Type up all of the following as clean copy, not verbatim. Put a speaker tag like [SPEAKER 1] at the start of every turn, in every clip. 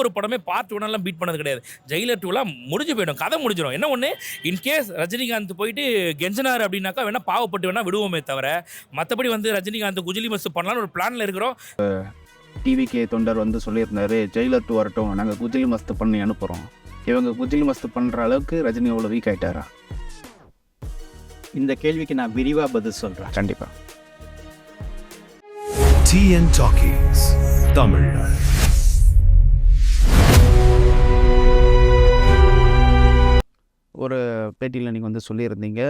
[SPEAKER 1] ஒரு படமே part 1 beat பண்ணது கிடையாது. ஜெயிலர் 2லாம் முடிஞ்சு போயிடும், கதை முடிஞ்சிடும். என்ன ஒன்று, இன்கேஸ் ரஜினிகாந்த் போயிட்டு கெஞ்சனார் அப்படின்னாக்கா வேணா பாவப்பட்டு வேணா விடுவோமே தவிர, மற்றபடி வந்து ரஜினிகாந்த் குஜிலி மஸ்து பண்ணலான்னு ஒரு பிளான்ல இருக்கிறோம்.
[SPEAKER 2] டிவிகே தொண்டர் வந்து சொல்லியிருந்தாரு, ஜெயிலர் 2 வரட்டும், நாங்கள் குஜிலி மஸ்து பண்ணி அனுப்புகிறோம். இவங்க குஜிலி மஸ்து பண்ணுற அளவுக்கு ரஜினி அவ்வளோ வீக் ஆகிட்டாரா?
[SPEAKER 3] இந்த கேள்விக்கு நான் விரிவாக பதில் சொல்கிறேன்.
[SPEAKER 2] கண்டிப்பாக.
[SPEAKER 4] TN Talkies Tamil.
[SPEAKER 2] ஒரு பேட்டியில் நீங்கள் வந்து சொல்லியிருந்தீங்க,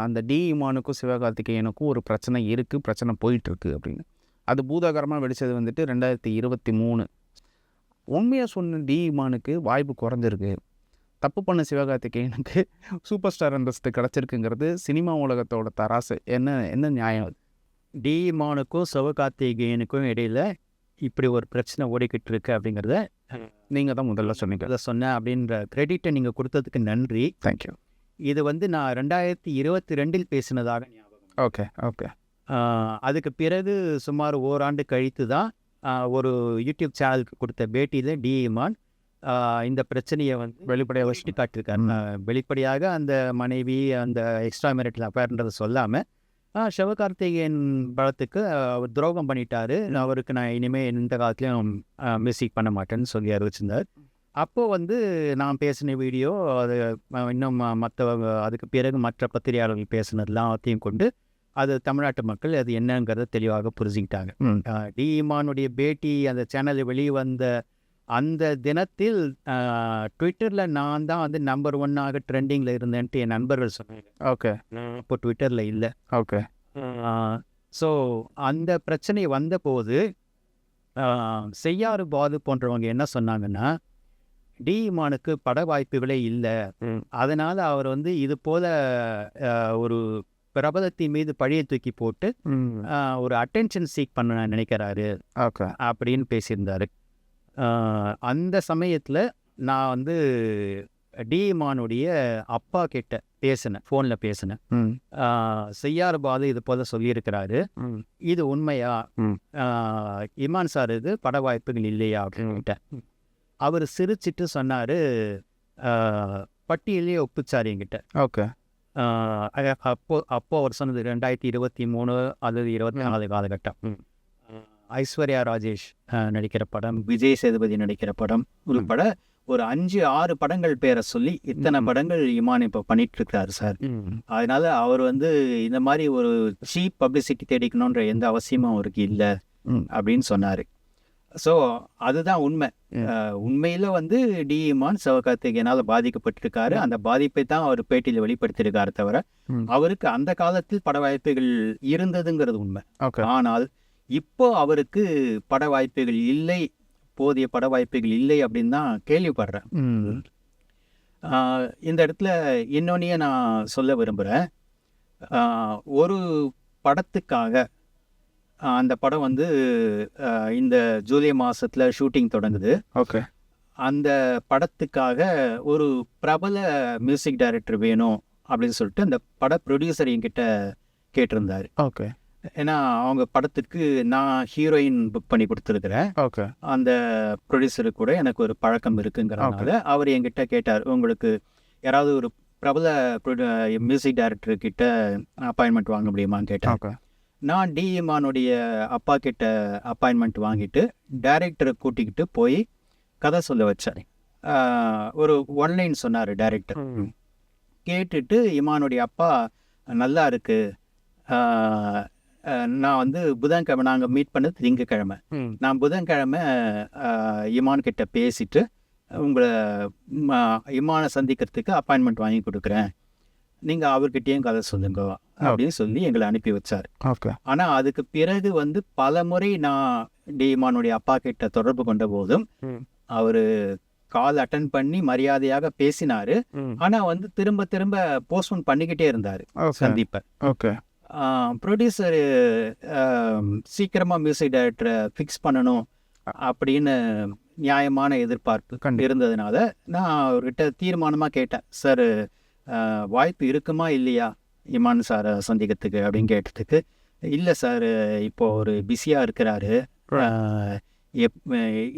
[SPEAKER 2] அந்த டி இமானுக்கும் சிவகார்த்திகேயனுக்கும் ஒரு பிரச்சனை இருக்குது, பிரச்சனை போயிட்டுருக்கு அப்படின்னு. அது பூதாகரமாக வெடித்தது வந்துட்டு 2023. உண்மையாக சொன்ன டி இமானுக்கு வாய்ப்பு குறைஞ்சிருக்கு, தப்பு பண்ண சிவகார்த்திகேயனுக்கு சூப்பர் ஸ்டார் அந்தஸ்து கிடச்சிருக்குங்கிறது சினிமா உலகத்தோட தராசு. என்ன நியாயம் அது?
[SPEAKER 3] டி இமானுக்கும் சிவகார்த்திகேயனுக்கும் இடையில் இப்படி ஒரு பிரச்சனை ஓடிக்கிட்டு இருக்கு அப்படிங்கிறத
[SPEAKER 2] நீங்கள் தான் முதல்ல சொன்னீங்க.
[SPEAKER 3] அதை சொன்னேன் அப்படின்ற கிரெடிட்டை நீங்கள் கொடுத்ததுக்கு நன்றி.
[SPEAKER 2] தேங்க்யூ.
[SPEAKER 3] இது வந்து நான் 2022 பேசினதாக ஞாபகம்.
[SPEAKER 2] ஓகே.
[SPEAKER 3] அதுக்கு பிறகு சுமார் ஓராண்டு கழித்து தான் ஒரு யூடியூப் சேனலுக்கு கொடுத்த பேட்டியில் டி இமான் இந்த பிரச்சனையை வந்து வெளிப்படையாக வச்சுட்டு காட்டியிருக்காரு. வெளிப்படையாக அந்த மனைவி அந்த எக்ஸ்ட்ரா மேரிட்டல் அஃபேர்ன்றதை சொல்லாமல் சிவகார்த்திகேயன் படத்துக்கு அவர் துரோகம் பண்ணிட்டாரு, அவருக்கு நான் இனிமேல் எந்த காலத்துலையும் மியூசிக் பண்ண மாட்டேன்னு சொல்லி அறிவிச்சிருந்தார். அப்போது வந்து நான் பேசின வீடியோ அது இன்னும் அதுக்கு பிறகு மற்ற பத்திரிகையாளர்கள் பேசினதெல்லாம் அதையும் கொண்டு அது தமிழ்நாட்டு மக்கள் அது என்னங்கிறத தெளிவாக புரிஞ்சுக்கிட்டாங்க. டி இமானுடைய பேட்டி அந்த சேனலில் வெளியே வந்த அந்த தினத்தில் ட்விட்டரில் நான் தான் வந்து நம்பர் 1 ட்ரெண்டிங்கில் இருந்தேன்ட்டு என் நண்பர்கள் சொன்னாங்க.
[SPEAKER 2] ஓகே.
[SPEAKER 3] இப்போ ட்விட்டரில் இல்லை.
[SPEAKER 2] ஓகே.
[SPEAKER 3] ஸோ அந்த பிரச்சனை வந்தபோது செய்யாறு பாது போன்றவங்க என்ன சொன்னாங்கன்னா, டி இமானுக்கு பட வாய்ப்புகளே இல்லை, அதனால் அவர் வந்து இது போல் ஒரு பிரபலத்தின் மீது பழியை தூக்கி போட்டு ஒரு அட்டென்ஷன் சீக் பண்ண நினைக்கிறாரு அப்படின்னு பேசியிருந்தாரு. அந்த சமயத்தில் நான் வந்து டி இமானுடைய அப்பா கிட்ட பேசினேன், ஃபோனில் பேசினேன். செய்யாறு பாலு இது போல சொல்லியிருக்கிறாரு, இது உண்மையா, இமான் சார் இது பட வாய்ப்புகள் இல்லையா அப்படின்ட்டு. அவர் சிரிச்சிட்டு சொன்னார், பட்டியலே ஒப்புச்சார் என்கிட்ட.
[SPEAKER 2] ஓகே.
[SPEAKER 3] அப்போ அவர் சொன்னது 2023 அல்லது 24 காலகட்டம். ஐஸ்வர்யா ராஜேஷ் நடிக்கிற படம், விஜய் சேதுபதி நடிக்கிற படம் உள்பட ஒரு 5-6 படங்கள் பேரை சொல்லி இத்தனை படங்கள் இமான் இப்போ பண்ணிட்டு இருக்காரு சார். அதனால அவர் வந்து இந்த மாதிரி ஒரு சீப் பப்ளிசிட்டி தேடிக்கணுன்ற எந்த அவசியமும் அவருக்கு இல்லை அப்படின்னு சொன்னார். ஸோ அதுதான் உண்மை. உண்மையில் வந்து டி இமான் சிவகார்த்திகேயனால் பாதிக்கப்பட்டிருக்காரு. அந்த பாதிப்பை தான் அவர் பேட்டியில் வெளிப்படுத்தியிருக்காரு தவிர அவருக்கு அந்த காலத்தில் பட வாய்ப்புகள் இருந்ததுங்கிறது உண்மை. ஆனால் இப்போ அவருக்கு பட வாய்ப்புகள் இல்லை, போதிய பட வாய்ப்புகள் இல்லை அப்படின்னு தான் கேள்விப்படுறேன். இந்த இடத்துல இன்னொன்னையே நான் சொல்ல விரும்புகிறேன். ஒரு படத்துக்காக அந்த படம் வந்து இந்த ஜூலை மாதத்தில் ஷூட்டிங் தொடங்குது.
[SPEAKER 2] ஓகே.
[SPEAKER 3] அந்த படத்துக்காக ஒரு பிரபல மியூசிக் டைரக்டர் வேணும் அப்படின்னு சொல்லிட்டு அந்த பட ப்ரொடியூசர் என்கிட்ட கேட்டிருந்தார்.
[SPEAKER 2] ஓகே.
[SPEAKER 3] ஏன்னா அவங்க படத்துக்கு நான் ஹீரோயின் புக் பண்ணி கொடுத்துருக்குறேன்.
[SPEAKER 2] ஓகே.
[SPEAKER 3] அந்த ப்ரொடியூசருக்கு கூட எனக்கு ஒரு பழக்கம் இருக்குங்கிறதுனால அவர் என்கிட்ட கேட்டார், உங்களுக்கு யாராவது ஒரு பிரபல மியூசிக் டைரக்டர்கிட்ட அப்பாயின்மெண்ட் வாங்க முடியுமான்னு கேட்டேன். நான் டி இமானுடைய அப்பா கிட்ட அப்பாயின்மெண்ட் வாங்கிட்டு டைரக்டரை கூட்டிக்கிட்டு போய் கதை சொல்ல வச்சார். ஒரு ஒன்லைன் சொன்னார் டைரக்டர். கேட்டுட்டு இமானுடைய அப்பா, நல்லா இருக்கு, நான் வந்து புதன்கிழமை, நாங்கள் மீட் பண்ணது திங்கக்கிழமை, நான் புதன்கிழமை இமான் கிட்ட பேசிட்டு உங்களை இமானை சந்திக்கிறதுக்கு அப்பாயின்மெண்ட் வாங்கி கொடுக்குறேன், நீங்கள் அவர்கிட்டயும் கதை சொல்லுங்க அப்படின்னு சொல்லி எங்களை அனுப்பி வச்சார். ஆனால் அதுக்கு பிறகு வந்து பல முறை நான் டி இமானுடைய அப்பா கிட்ட தொடர்பு கொண்ட போதும் அவர் கால் அட்டன் பண்ணி மரியாதையாக பேசினாரு. ஆனால் வந்து திரும்ப திரும்ப போஸ்ட்போன் பண்ணிக்கிட்டே இருந்தார் சந்திப்பை. ப்ரொடியூசர் சீக்கிரமாக மியூசிக் டைரக்டரை ஃபிக்ஸ் பண்ணணும் அப்படின்னு நியாயமான எதிர்பார்ப்பு இருந்ததுனால நான் அவர்கிட்ட தீர்மானமாக கேட்டேன், சார் வாய்ப்பு இருக்குமா இல்லையா இமான் சாரை சந்திக்கிறதுக்கு அப்படின்னு கேட்டதுக்கு, இல்லை சார் இப்போ ஒரு பிஸியாக இருக்கிறாரு,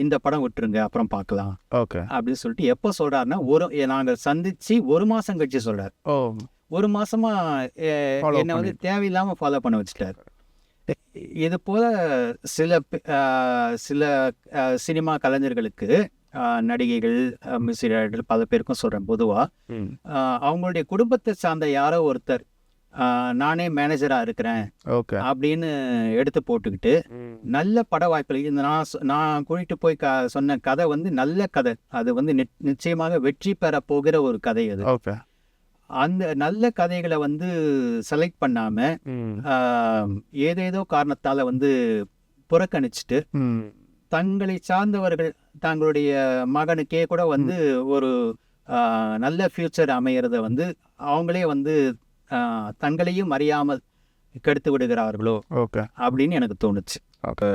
[SPEAKER 3] இந்த படம் விட்டுருங்க அப்புறம் பார்க்கலாம்
[SPEAKER 2] ஓகே.
[SPEAKER 3] அப்படின்னு சொல்லிட்டு எப்போ சொல்கிறாருன்னா நாங்கள் சந்தித்து 1 மாதம் கழிச்சு சொல்கிறார்.
[SPEAKER 2] ஓ
[SPEAKER 3] 1 மாதமா
[SPEAKER 2] Follow
[SPEAKER 3] என்னை வந்து தேவையில்லாமல் ஃபாலோ பண்ண வச்சுட்டார். இது போல் சில சினிமா கலைஞர்களுக்கு நடிகைகள், மியூசிக் டைரக்டர் பல பேருக்கும் சொல்கிறேன் பொதுவாக, அவங்களுடைய குடும்பத்தை சார்ந்த யாரோ ஒருத்தர் நானே மேனேஜராக இருக்கிறேன்
[SPEAKER 2] ஓகே
[SPEAKER 3] அப்படின்னு எடுத்து போட்டுக்கிட்டு நல்ல பட வாய்ப்புகள் இந்த நான் கூட்டிகிட்டு போய் சொன்ன கதை வந்து நல்ல கதை, அது வந்து நிச்சயமாக வெற்றி பெற போகிற ஒரு கதை. அது
[SPEAKER 2] ஓகே.
[SPEAKER 3] அந்த நல்ல கதைகளை வந்து செலக்ட் பண்ணாமல் ஏதேதோ காரணத்தால் வந்து புறக்கணிச்சிட்டு தங்களை சார்ந்தவர்கள் தங்களுடைய மகனுக்கே கூட வந்து ஒரு நல்ல ஃப்யூச்சர் அமையிறத வந்து அவங்களே வந்து தங்களையும் அறியாமல் கெடுத்து விடுகிறார்களோ
[SPEAKER 2] ஓகே
[SPEAKER 3] அப்படின்னு எனக்கு தோணுச்சு.
[SPEAKER 2] ஓகே.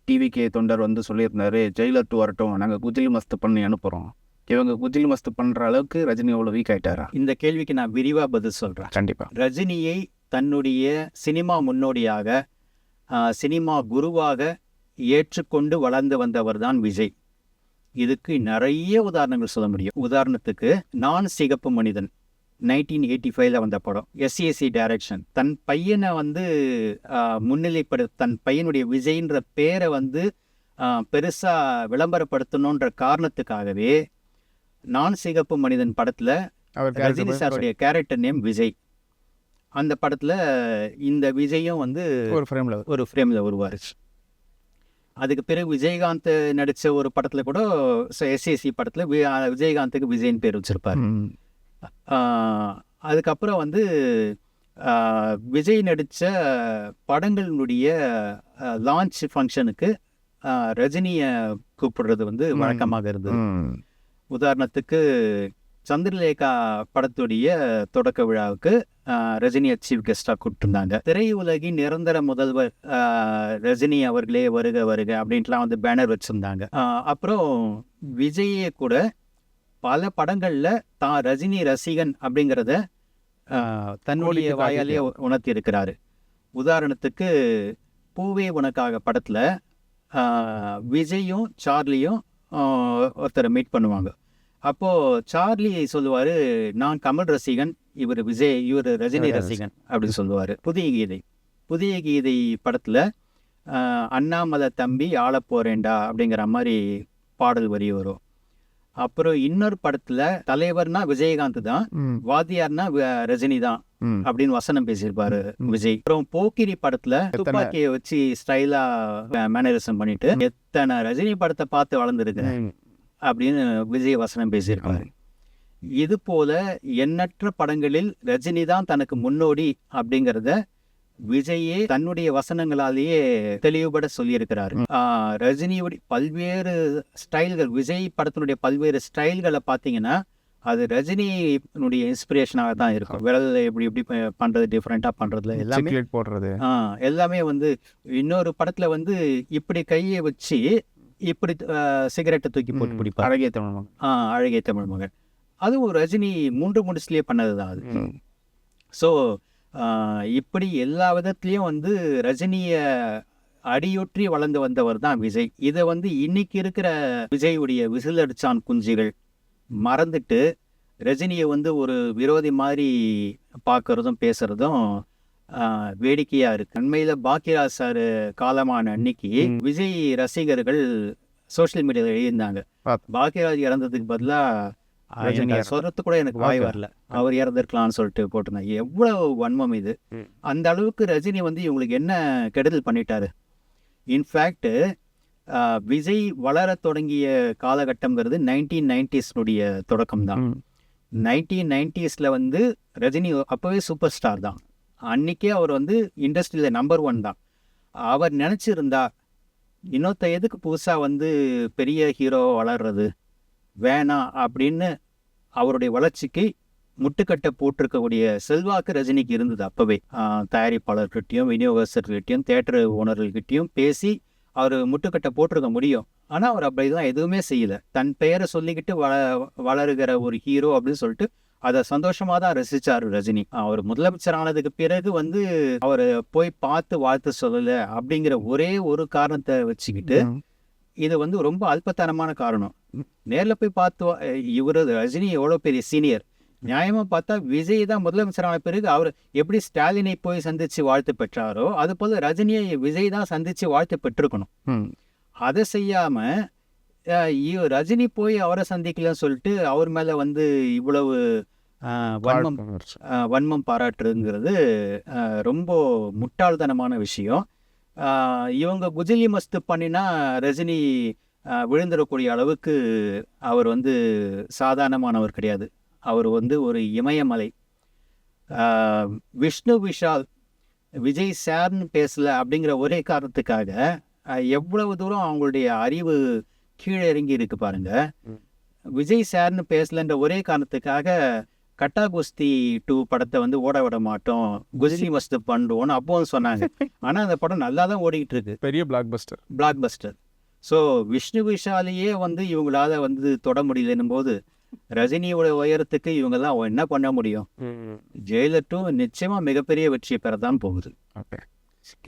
[SPEAKER 2] டிவிகே தொண்டர் வந்து சொல்லியிருந்தாரு, ஜெயிலர் 2 வரட்டும், நாங்கள் குஜிலி மஸ்து பண்ணி அனுப்புகிறோம். இவங்க குஜிலி மஸ்து பண்ணுற அளவுக்கு ரஜினி அவ்வளோ வீக் ஆகிட்டாரா?
[SPEAKER 3] இந்த கேள்விக்கு நான் விரிவாக பதில் சொல்கிறேன்.
[SPEAKER 2] கண்டிப்பாக.
[SPEAKER 3] ரஜினியை தன்னுடைய சினிமா முன்னோடியாக, சினிமா குருவாக ஏற்றுக்கொண்டு வளர்ந்து வந்தவர் தான் விஜய். இதுக்கு நிறைய உதாரணங்கள் சொல்ல முடியும். உதாரணத்துக்கு நான் சிகப்பு மனிதன் 1985 வந்த படம், எஸ்ஏசி டைரக்ஷன். தன் பையனை வந்து தன் பையனுடைய விஜய்ன்ற பேரை வந்து பெருசாக விளம்பரப்படுத்தணுன்ற காரணத்துக்காகவே நான் சிகப்பு மனிதன் படத்தில் ரஜினி சாருடைய கேரக்டர் நேம் விஜய். அந்த படத்தில் இந்த விஜயும் வந்து ஒரு ஃப்ரேமில் வருவார். அதுக்கு பிறகு விஜயகாந்த் நடித்த ஒரு படத்தில் கூட எஸ்ஏசி படத்தில் விஜயகாந்துக்கு விஜய்னு பேர் வச்சுருப்பார். அதுக்கப்புறம் வந்து விஜய் நடித்த படங்களுடைய லான்ச் ஃபங்க்ஷனுக்கு ரஜினியை கூப்பிடுறது வந்து வழக்கமாக இருந்தது. உதாரணத்துக்கு சந்திரலேகா படத்துடைய தொடக்க விழாவுக்கு ரஜினியை சீஃப் கெஸ்டாக கூப்பிட்டுருந்தாங்க. திரையுலகின் நிரந்தர முதல்வர் ரஜினி அவர்களே வருக வருக அப்படின்ட்டுலாம் வந்து பேனர் வச்சுருந்தாங்க. அப்புறம் விஜயே கூட பல படங்களில் தான் ரஜினி ரசிகன் அப்படிங்கிறத தன்னுடைய வாயாலே உணர்த்தி இருக்கிறாரு. உதாரணத்துக்கு பூவே உனக்காக படத்தில் விஜயும் சார்லியும் ஒருத்தரை மீட் பண்ணுவாங்க. அப்போது சார்லி சொல்லுவார், நான் கமல் ரசிகன், இவர் ரஜினி ரசிகன் அப்படின்னு சொல்லுவார். புதிய கீதை படத்தில் அண்ணாமலை தம்பி ஆள போறேன்டா அப்படிங்கிற மாதிரி பாடல் வரி வரும். அப்புறம் இன்னொரு படத்துல தலைவர்னா விஜயகாந்த் தான், வாத்தியார்னா ரஜினி தான் அப்படின்னு வசனம் பேசியிருப்பாரு விஜய். அப்புறம் போக்கிரி படத்துல துப்பாக்கியை வச்சு ஸ்டைலா மேனரிசம் பண்ணிட்டு எத்தனை ரஜினி படத்தை பார்த்து வளர்ந்துருக்கேன் அப்படின்னு விஜய் வசனம் பேசியிருப்பாரு. இது போல எண்ணற்ற படங்களில் ரஜினி தான் தனக்கு முன்னோடி அப்படிங்கிறத விஜயே தன்னுடைய வசனங்களாலேயே தெளிவுபட சொல்லியிருக்கிறாரு. ரஜினியுடைய பல்வேறு ஸ்டைல்கள், விஜய் படத்தினுடைய பல்வேறு ஸ்டைல்களை பார்த்தீங்கன்னா அது ரஜினியினுடைய இன்ஸ்பிரேஷனாக தான் இருக்கும். விரல் எப்படி எப்படி பண்ணுறது, டிஃப்ரெண்ட்டாக பண்ணுறதுல எல்லாமே
[SPEAKER 2] போடுறது
[SPEAKER 3] எல்லாமே வந்து இன்னொரு படத்தில் வந்து இப்படி கையை வச்சு இப்படி சிகரெட்டை தூக்கி போட்டு பிடிப்பார்.
[SPEAKER 2] அழகிய தமிழ் மகன்.
[SPEAKER 3] அழகிய தமிழ் மகன் அதுவும் ரஜினி 3 முடிச்சுலேயே பண்ணது தான் அது. ஸோ இப்படி எல்லா விதத்துலேயும் வந்து ரஜினியை அடியொற்றி வளர்ந்து வந்தவர் தான் விஜய். இதை வந்து இன்னைக்கு இருக்கிற விஜயுடைய விசில் அடிச்சான் குஞ்சுகள் மறந்துட்டு ரஜினியை வந்து ஒரு விரோதி மாதிரி பார்க்கறதும் பேசுறதும் வேடிக்கையாக இருக்கு. அண்மையில் பாக்கியராஜ் சார் காலமான அன்னைக்கு விஜய் ரசிகர்கள் சோஷியல் மீடியாவில் எழுதியிருந்தாங்க, பாக்கியராஜ் இறந்ததுக்கு பதிலாக சொல்றது கூட எனக்கு வாய் வரல, அவர் இறந்துருக்கலாம்னு சொல்லிட்டு போட்டிருந்தாங்க. எவ்வளவு வன்மம் இது! அந்த அளவுக்கு ரஜினி வந்து இவங்களுக்கு என்ன கெடுதல் பண்ணிட்டாரு. இன்ஃபேக்ட் விஜய் வளர தொடங்கிய காலகட்டம்ங்கிறது 1990s தொடக்கம் தான். 1990s வந்து ரஜினி அப்போவே சூப்பர் ஸ்டார் தான். அன்னைக்கே அவர் வந்து இண்டஸ்ட்ரியில் நம்பர் 1 தான். அவர் நினச்சிருந்தா இன்னொருத்த எதுக்கு புதுசாக வந்து பெரிய ஹீரோ வளர்றது வேணாம் அப்படின்னு அவருடைய வளர்ச்சிக்கு முட்டுக்கட்டை போட்டிருக்கக்கூடிய செல்வாக்கு ரஜினிக்கு இருந்தது. அப்போவே தயாரிப்பாளர்கிட்டையும் விநியோகஸ்தர்கிட்டையும் தியேட்டர் ஓனர்கள்கிட்டையும் பேசி அவர் முட்டுக்கட்டை போட்டிருக்க முடியும். ஆனால் அவர் அப்படிதான் எதுவுமே செய்யலை. தன் பெயரை சொல்லிக்கிட்டு வளருகிற ஒரு ஹீரோ அப்படின்னு சொல்லிட்டு அதை சந்தோஷமாக தான் ரசித்தார் ரஜினி. அவர் முதலமைச்சர் ஆனதுக்கு பிறகு வந்து அவர் போய் பார்த்து வாழ்த்து சொல்லலை அப்படிங்கிற ஒரே ஒரு காரணத்தை வச்சுக்கிட்டு இது வந்து ரொம்ப அல்பத்தனமான காரணம். நேரில் போய் பார்த்தோம், இவர் ரஜினி எவ்வளோ பெரிய சீனியர். நியாயமாக பார்த்தா விஜய் தான் முதலமைச்சரான பிறகு அவர் எப்படி ஸ்டாலினை போய் சந்தித்து வாழ்த்து பெற்றாரோ அது போல் ரஜினியை விஜய் தான் சந்தித்து வாழ்த்து பெற்றிருக்கணும். அதை செய்யாமல் ரஜினி போய் அவரை சந்திக்கலன்னு சொல்லிட்டு அவர் மேலே வந்து இவ்வளவு வன்மம் பாராட்டுறதுங்கிறது ரொம்ப முட்டாள்தனமான விஷயம். இவங்க குஜிலி மஸ்து பண்ணினா ரஜினி விழுந்துடக்கூடிய அளவுக்கு அவர் வந்து சாதாரணமானவர் கிடையாது. அவர் வந்து ஒரு இமயமலை. விஷ்ணு விஷால் விஜய் சார்னு பேசல அப்படிங்கிற ஒரே காரணத்துக்காக எவ்வளவு தூரம் அவங்களுடைய அறிவு கீழே இறங்கி இருக்கு பாருங்க. விஜய் சார்னு பேசலன்ற ஒரே காரணத்துக்காக கட்டா குஸ்தி 2 படத்தை வந்து ஓட விட மாட்டோம், குஜிலி மஸ்து பண்ணுவோன்னு அப்போவும் சொன்னாங்க. ஆனால் அந்த படம் நல்லா தான் ஓடிக்கிட்டு இருக்கு,
[SPEAKER 2] பெரிய பிளாக் பஸ்டர்.
[SPEAKER 3] ஸோ விஷ்ணு விஷாலையே வந்து இவங்களால வந்து தொட முடியலன்னும் போது ரஜினியோட உயரத்துக்கு இவங்கெல்லாம் என்ன பண்ண முடியும்? ஜெயிலர் 2 நிச்சயமாக மிகப்பெரிய வெற்றியை பெறதான் போகுது.
[SPEAKER 2] ஓகே,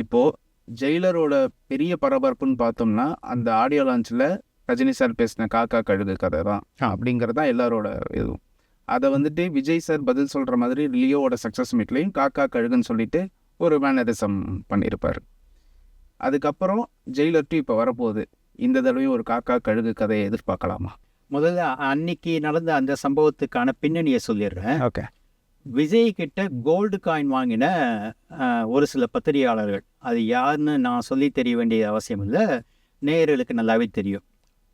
[SPEAKER 2] இப்போது ஜெயிலரோட பெரிய பரபரப்புன்னு பார்த்தோம்னா அந்த ஆடியோ லான்ச்சில் ரஜினி சார் பேசின காக்கா கழுகு கதை தான் அப்படிங்கிறது தான் எல்லாரோட இதுவும். அதை வந்துட்டு விஜய் சார் பதில் சொல்கிற மாதிரி லியோவோட சக்ஸஸ் மீட்லேயும் காக்கா கழுகுன்னு சொல்லிட்டு ஒரு மேனரிசம் பண்ணியிருப்பார். அதுக்கப்புறம் ஜெயிலர் 2 இப்போ வரப்போகுது. இந்த தடவையும் ஒரு காக்கா கழுகு கதையை எதிர்பார்க்கலாமா?
[SPEAKER 3] முதல்ல அன்னைக்கு நடந்த அந்த சம்பவத்துக்கான பின்னணியை சொல்லிடுறேன்.
[SPEAKER 2] ஓகே.
[SPEAKER 3] விஜய் கிட்ட கோல்டு காயின் வாங்கின ஒரு சில பத்திரிகையாளர்கள், அது யாருன்னு நான் சொல்லி தெரிய வேண்டிய அவசியம் இல்லை, நேயர்களுக்கு நல்லாவே தெரியும்.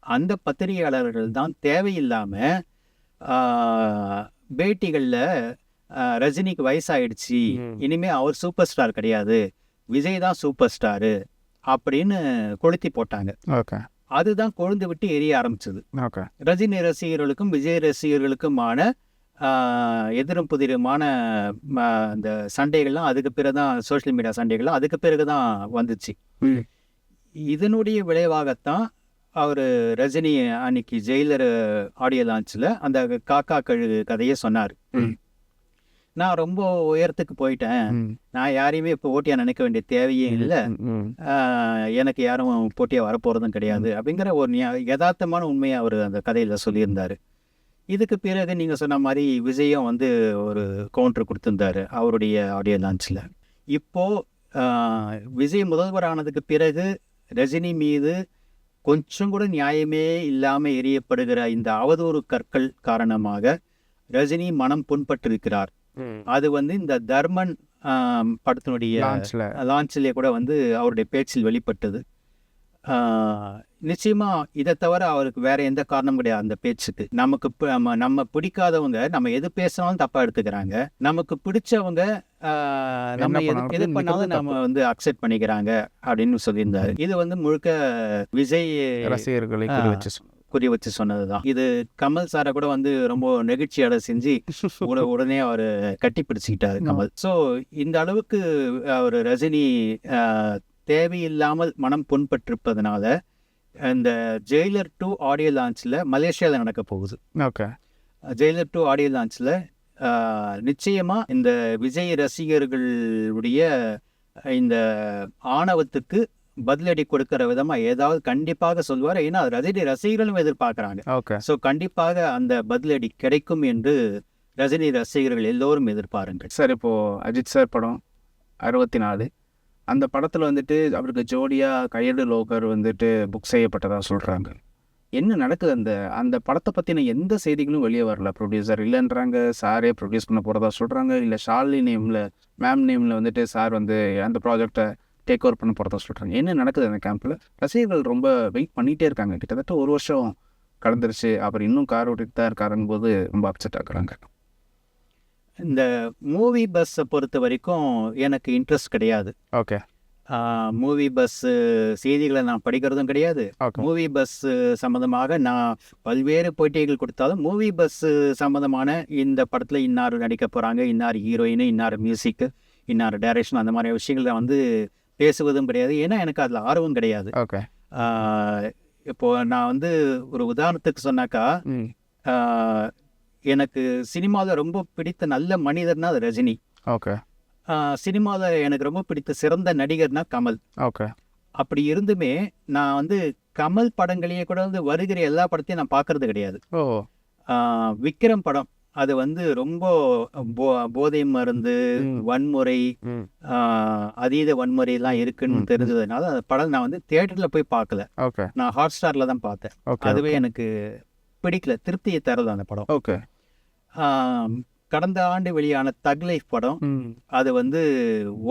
[SPEAKER 3] அந்த பத்திரிகையாளர்கள் தான் தேவையில்லாமல் பேட்டிகளில் ரஜினிக்கு வயசாயிடுச்சு, இனிமேல் அவர் சூப்பர் ஸ்டார் கிடையாது, விஜய் தான் சூப்பர் ஸ்டாரு அப்படின்னு கொளுத்தி போட்டாங்க.
[SPEAKER 2] ஓகே.
[SPEAKER 3] அதுதான் கொழுந்து விட்டு எரிய ஆரம்பிச்சது.
[SPEAKER 2] ஓகே.
[SPEAKER 3] ரஜினி ரசிகர்களுக்கும் விஜய் ரசிகர்களுக்குமான எதிரும் புதிருமான அந்த சண்டைகள்லாம் அதுக்கு பிறகு தான், சோஷியல் மீடியா சண்டைகள்லாம் அதுக்கு பிறகு தான் வந்துச்சு. இதனுடைய விளைவாகத்தான் அவர் ரஜினி அன்னைக்கு ஜெயிலர் ஆடியோ லான்ச்சில் அந்த காக்கா கழுகு கதையை சொன்னார். நான் ரொம்ப உயரத்துக்கு போயிட்டேன், நான் யாரையுமே இப்போ போட்டியாக நினைக்க வேண்டிய தேவையே இல்லை, எனக்கு யாரும் போட்டியாக வரப்போகிறதும் கிடையாது அப்படிங்கிற ஒரு யதார்த்தமான உண்மையை அவர் அந்த கதையில் சொல்லியிருந்தார். இதுக்கு பிறகு நீங்கள் சொன்ன மாதிரி விஜயும் வந்து ஒரு கவுண்டர் கொடுத்துருந்தாரு அவருடைய ஆடியோ லான்ச்சில். இப்போது விஜய் முதல்வர் ஆனதுக்கு பிறகு ரஜினி மீது கொஞ்சம் கூட நியாயமே இல்லாமல் எரியப்படுகிற இந்த அவதூறு கற்கள் காரணமாக ரஜினி மனம் புண்பட்டிருக்கிறார். அது வந்து இந்த தர்மன் படத்தினுடைய லான்ச்சிலே கூட வந்து அவருடைய பேச்சில் வெளிப்பட்டது. நிச்சயமா இதை தவிர அவருக்கு வேற எந்த காரணமும் கிடையாது அந்த பேச்சுக்கு. நம்ம பிடிக்காதவங்க நம்ம எது பேசினாலும் தப்பா எடுத்துக்கிறாங்க, நமக்கு பிடிச்சவங்க நம்ம எது பண்ணாலும் நம்ம வந்து அக்செப்ட் பண்ணிக்கிறாங்க அப்படின்னு சொல்லியிருந்தாரு. இது வந்து முழுக்க விஜய் ரசிகர்களை குறி வச்சு சொன்னதுதான். இது கமல் சாரை கூட வந்து ரொம்ப நெகிழ்ச்சியோட செஞ்சு உடனே அவர் கட்டி பிடிச்சிக்கிட்டாரு கமல். ஸோ இந்த அளவுக்கு அவர் ரஜினி தேவையில்லாமல் மனம் புண்பட்டிருப்பதனால இந்த ஜெயிலர் 2 ஆடியோ லான்ச்சில் மலேசியாவில் நடக்க போகுது.
[SPEAKER 2] ஓகே.
[SPEAKER 3] ஜெயிலர் 2 ஆடியோ லான்ச்சில் நிச்சயமாக இந்த விஜய் ரசிகர்களுடைய இந்த ஆணவத்துக்கு பதிலடி கொடுக்கிற விதமாக ஏதாவது கண்டிப்பாக சொல்வார். ஏன்னா அது ரஜினி ரசிகர்களும் எதிர்பார்க்குறாங்க.
[SPEAKER 2] ஓகே.
[SPEAKER 3] ஸோ கண்டிப்பாக அந்த பதிலடி கிடைக்கும் என்று ரஜினி ரசிகர்கள் எல்லோரும் எதிர்பாருங்கள்.
[SPEAKER 2] சார், இப்போது அஜித் சார் படம் 64, அந்த படத்தில் வந்துட்டு அவருக்கு ஜோடியாக கையெழு லோகர் வந்துட்டு புக் செய்யப்பட்டதாக சொல்கிறாங்க. என்ன நடக்குது? அந்த படத்தை பற்றின எந்த செய்திகளும் வெளியே வரல. ப்ரொடியூசர் இல்லைன்றாங்க, சாரே ப்ரொடியூஸ் பண்ண போகிறதா சொல்கிறாங்க, இல்லை ஷாலினி நேமில் மேம் நேமில் வந்துட்டு சார் வந்து அந்த ப்ராஜெக்டை டேக் ஓவர் பண்ண போகிறதா சொல்கிறாங்க. என்ன நடக்குது அந்த கேம்பில்? ரசிகர்கள் ரொம்ப வெயிட் பண்ணிகிட்டே இருக்காங்க. கிட்டத்தட்ட 1 வருஷம் கடந்துருச்சு, அவர் இன்னும் கார் ஓட்டிட்டு தான் இருக்காருங்க போது ரொம்ப அப்செட் ஆகுறாங்க.
[SPEAKER 3] இந்த மூவி பஸ்ஸை பொறுத்த வரைக்கும் எனக்கு இன்ட்ரெஸ்ட் கிடையாது.
[SPEAKER 2] ஓகே.
[SPEAKER 3] மூவி பஸ் செய்திகளை நான் படிக்கிறதும் கிடையாது. மூவி பஸ் சம்மந்தமாக நான் பல்வேறு போட்டிகள் கொடுத்தாலும் மூவி பஸ் சம்மந்தமான இந்த படத்தில் இன்னார் நடிக்க போகிறாங்க, இன்னார் ஹீரோயின், இன்னார் மியூசிக்கு, இன்னார் டைரக்ஷன், அந்த மாதிரி விஷயங்களை வந்து பேசுவதும் கிடையாது. ஏன்னா எனக்கு அதில் ஆர்வம் கிடையாது.
[SPEAKER 2] ஓகே.
[SPEAKER 3] இப்போது நான் வந்து ஒரு உதாரணத்துக்கு சொன்னாக்கா, எனக்கு சினிமாவில் ரொம்ப பிடித்த நல்ல மனிதர்னா அது ரஜினி.
[SPEAKER 2] ஓகே.
[SPEAKER 3] சினிமாவில் எனக்கு ரொம்ப பிடித்த சிறந்த நடிகர்னா கமல்.
[SPEAKER 2] ஓகே.
[SPEAKER 3] அப்படி இருந்துமே நான் வந்து கமல் படங்களையே கூட வந்து வருகிற எல்லா படத்தையும் நான் பார்க்கறது கிடையாது.
[SPEAKER 2] ஓ
[SPEAKER 3] விக்ரம் படம் அது வந்து ரொம்ப போதை மருந்து, வன்முறை,
[SPEAKER 2] ம்
[SPEAKER 3] அதீத வன்முறையெல்லாம் இருக்குன்னு தெரிஞ்சதுனால அந்த படம் நான் வந்து தியேட்டரில் போய் பார்க்கல.
[SPEAKER 2] ஓகே
[SPEAKER 3] நான் ஹாட் ஸ்டாரில் தான் பார்த்தேன்.
[SPEAKER 2] ஓகே
[SPEAKER 3] அதுவே எனக்கு பிடிக்கல, திருப்தியை தரது அந்த படம்.
[SPEAKER 2] ஓகே
[SPEAKER 3] கடந்த ஆண்டு வெளியான தக் லைஃப் படம் அது வந்து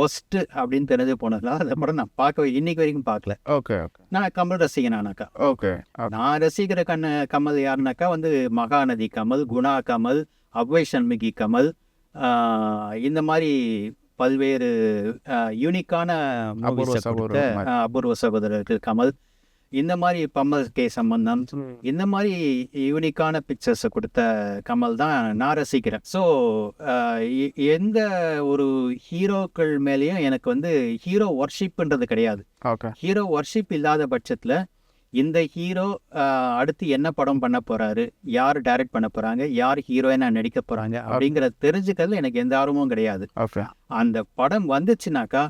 [SPEAKER 3] ஒஸ்ட் அப்படின்னு தெரிஞ்சு போனதுனால அந்த படம் நான் பார்க்கவே இன்னைக்கு வரைக்கும் பார்க்கல.
[SPEAKER 2] ஓகே ஓகே
[SPEAKER 3] நான் கமல் ரசிகனானாக்கா.
[SPEAKER 2] ஓகே
[SPEAKER 3] நான் ரசிக்கிற கமல் யாருனாக்கா வந்து மகாநதி கமல், குணா கமல், அவ்வை சண்முகி கமல், இந்த மாதிரி பல்வேறு யூனிக்கான அபூர்வ சகோதரர்கள் கமல், இந்த மாதிரி பம்மல் கே சம்பந்தம், இந்த மாதிரி யூனிக்கான பிக்சர்ஸை கொடுத்த கமல் தான் நான் ரசிக்கிறேன். ஸோ எந்த ஒரு ஹீரோக்கள் மேலேயும் எனக்கு வந்து ஹீரோ ஒர்ஷிப்ன்றது கிடையாது.
[SPEAKER 2] ஓகே
[SPEAKER 3] ஹீரோ ஒர்ஷிப் இல்லாத பட்சத்தில் இந்த ஹீரோ அடுத்து என்ன படம் பண்ண போறாரு, யார் டைரக்ட் பண்ண போறாங்க, யார் ஹீரோயினா நடிக்க போறாங்க அப்படிங்கிறத தெரிஞ்சுக்கிறதுல எனக்கு எந்த ஆர்வமும் கிடையாது.
[SPEAKER 2] ஓகே
[SPEAKER 3] அந்த படம் வந்துச்சுனாக்கா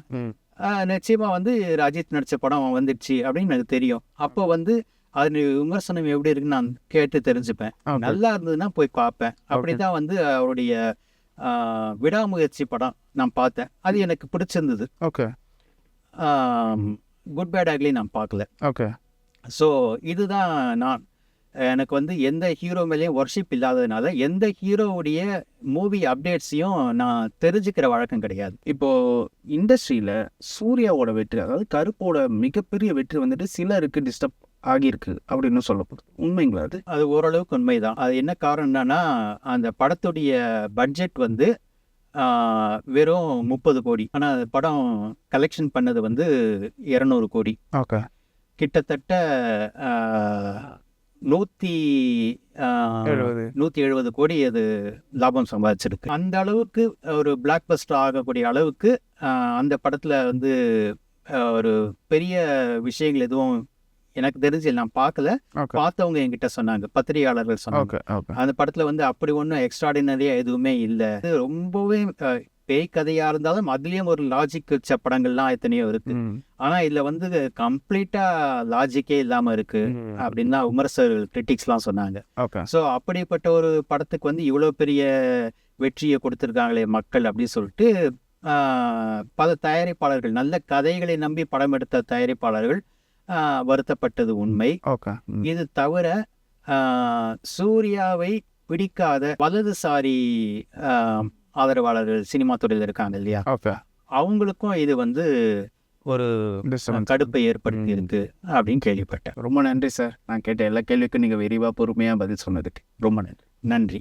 [SPEAKER 3] நிச்சயமா வந்து அஜித் நடிச்ச படம் வந்துடுச்சு அப்படின்னு எனக்கு தெரியும். அப்போ வந்து அது விமர்சனம் எப்படி இருக்குன்னு நான் கேட்டு தெரிஞ்சுப்பேன். நல்லா இருந்ததுன்னா போய் பார்ப்பேன். அப்படிதான் வந்து அவருடைய விடாமுயற்சி படம் நான் பார்த்தேன். அது எனக்கு பிடிச்சிருந்தது.
[SPEAKER 2] ஓகே
[SPEAKER 3] குட் பேட் அக்லி நான் பார்க்கல.
[SPEAKER 2] ஓகே
[SPEAKER 3] ஸோ இதுதான் எனக்கு வந்து எந்த ஹீரோ மேலேயும் ஒர்ஷிப் இல்லாததுனால எந்த ஹீரோவுடைய மூவி அப்டேட்ஸையும் நான் தெரிஞ்சுக்கிற வழக்கம் கிடையாது.
[SPEAKER 2] இப்போது இண்டஸ்ட்ரியில் சூர்யாவோட வெற்றி, அதாவது கருப்போட மிகப்பெரிய வெற்றி வந்துட்டு சிலருக்கு டிஸ்டர்ப் ஆகியிருக்கு அப்படின்னு சொல்லப்படுது. உண்மைங்களா அது?
[SPEAKER 3] அது ஓரளவுக்கு உண்மைதான். அது என்ன காரணம்னா அந்த படத்துடைய பட்ஜெட் வந்து வெறும் 30 கோடி. ஆனால் அந்த படம் கலெக்ஷன் பண்ணது வந்து 200 கோடி.
[SPEAKER 2] ஓகே
[SPEAKER 3] கிட்டத்தட்ட 170 கோடி அது லாபம் சம்பாதிச்சிருக்கு. அந்த அளவுக்கு ஒரு பிளாக் பஸ்டர் ஆகக்கூடிய அளவுக்கு அந்த படத்துல வந்து ஒரு பெரிய விஷயங்கள் எதுவும் எனக்கு தெரிஞ்சு நான் பார்க்கல. பார்த்தவங்க என்கிட்ட சொன்னாங்க, பத்திரிகையாளர்கள் சொன்னாங்க. அந்த படத்துல வந்து அப்படி ஒன்றும் எக்ஸ்ட்ராடினரியா எதுவுமே இல்லை. ரொம்பவே பேய் கதையா இருந்தாலும் அதுலயும் ஒரு லாஜிக் வச்ச படங்கள்லாம் எத்தனையோ இருக்கு. ஆனா இதுல வந்து கம்ப்ளீட்டா லாஜிக்கே இல்லாம இருக்கு அப்படின்னு தான் விமர்சகர்கள், கிரிட்டிக்ஸ்லாம் சொன்னாங்க. ஸோ அப்படிப்பட்ட ஒரு படத்துக்கு வந்து இவ்வளவு பெரிய வெற்றியை கொடுத்துருக்காங்களே மக்கள் அப்படின்னு சொல்லிட்டு பல தயாரிப்பாளர்கள், நல்ல கதைகளை நம்பி படம் எடுத்த தயாரிப்பாளர்கள் வருத்தப்பட்டது உண்மை. இது தவிர சூர்யாவை பிடிக்காத வலதுசாரி ஆதரவாளர்கள் சினிமா துறையில் இருக்காங்க இல்லையா, அவங்களுக்கும் இது வந்து ஒரு கடுப்பை ஏற்படுத்தி இருக்கு அப்படின்னு கேள்விப்பட்டேன்.
[SPEAKER 2] ரொம்ப நன்றி சார். நான் கேட்ட எல்லா கேள்விக்கும் நீங்கள் விரிவாக பொறுமையாக பதில் சொன்னதுக்கு ரொம்ப நன்றி.